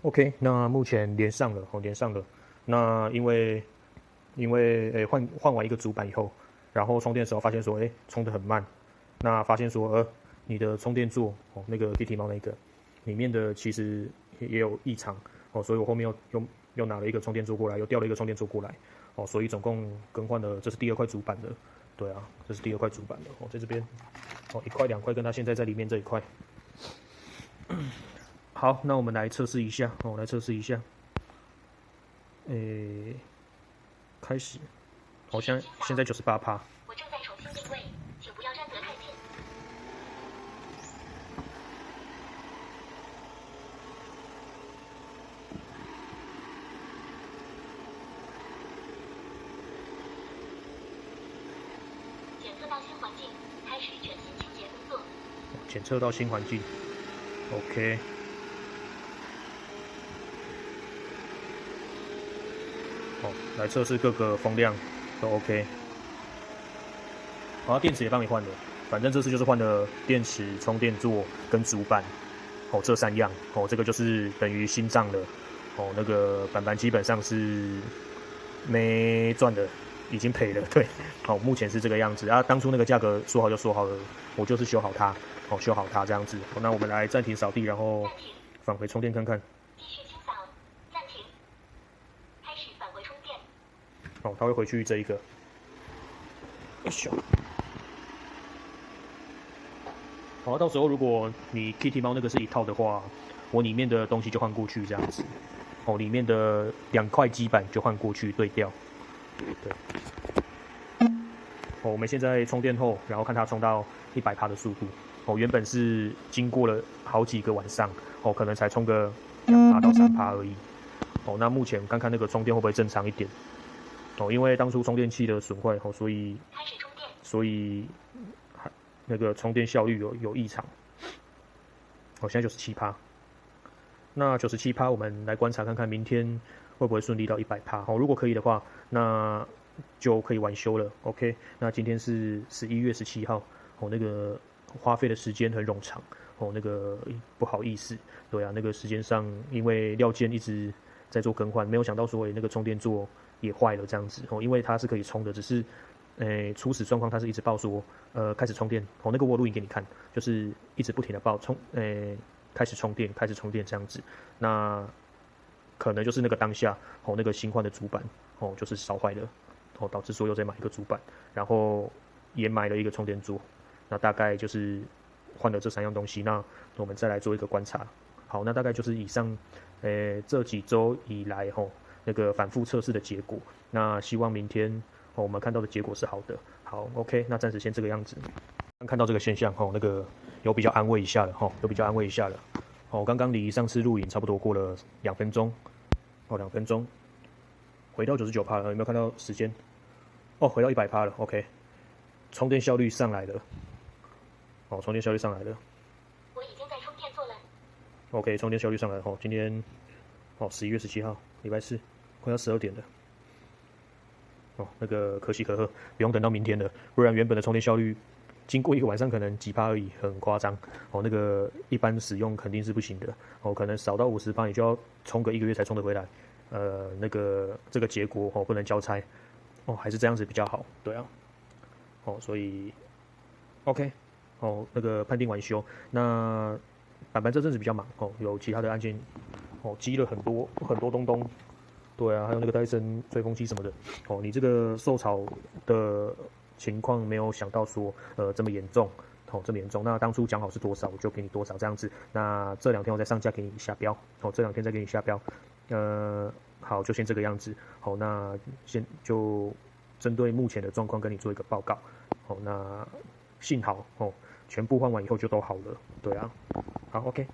OK，那目前连上了，连上了。那因为换完一个主板以后，然后充电的时候发现说，充得很慢。那发现说，你的充电座那个 Kitty 猫那个里面的其实也有异常所以我后面又拿了一个充电座过来，又调了一个充电座过来所以总共更换了，这是第二块主板的。对啊，这是第二块主板的在这边一块两块跟它现在在里面这一块。好，那我们来测试一下来测试一下。开始。现在98%。我正在重新定位，请不要站得太近。检测到新环境，开始全新清洁工作。检测到新环境 ，OK。来测试各个风量都 OK。好，电池也帮你换了，反正这次就是换了电池、充电座跟主板这3样这个就是等于新账的那个板板基本上是没赚的，已经赔了。对，目前是这个样子啊。当初那个价格说好就说好了，我就是修好它修好它这样子。那我们来暂停扫地，然后返回充电看看。继续清扫，暂停，开始返回充电。它会回去这一个。よいしょ。好，到时候如果你 Kitty 猫那个是一套的话，我里面的东西就换过去这样子。里面的2块基板就换过去对调。对。我们现在充电后，然后看它充到100%的速度。原本是经过了好几个晚上，可能才充个2%到3%而已。那目前看看那个充电会不会正常一点。因为当初充电器的损坏所以开始充电，所以那个充电效率有异常。现在97%。那97%，我们来观察看看明天会不会顺利到100%。如果可以的话，那就可以晚休了。OK， 那今天是11月17号，那个花费的时间很冗长。那个不好意思，对啊，那个时间上因为料件一直在做更换，没有想到说那个充电座也坏了这样子因为它是可以充的，只是初始状况它是一直报说开始充电那个我录影给你看，就是一直不停的报开始充电这样子。那可能就是那个当下那个新换的主板就是烧坏了导致说又再买一个主板，然后也买了一个充电座。那大概就是换了这3样东西，那我们再来做一个观察。好，那大概就是以上这几周以来那个反复测试的结果。那希望明天我们看到的结果是好的。好 ，OK， 那暂时先这个样子。看到这个现象那个有比较安慰一下了有比较安慰一下了。刚刚离上次录影差不多过了2分钟2分钟，回到99%了。有没有看到时间？回到100%了。OK， 充电效率上来了。充电效率上来了。我已经在充电座了。OK， 充电效率上来了今天11月17号，礼拜四，快要12点了。那个可喜可贺，不用等到明天了，不然原本的充电效率经过一个晚上可能几%而已，很夸张那个一般使用肯定是不行的可能少到50%你就要充个1个月才充得回来。那个这个结果不能交差还是这样子比较好。对啊所以 OK 那个判定完休。那板板这阵子比较忙有其他的案件积了很多东东。对啊，还有那个戴森吹风机什么的你这个受潮的情况没有想到说这么严重这么严重。那当初讲好是多少我就给你多少这样子。那这2天我再上架给你下标这2天再给你下标。好，就先这个样子那先就针对目前的状况跟你做一个报告那幸好全部换完以后就都好了。对啊，好 OK。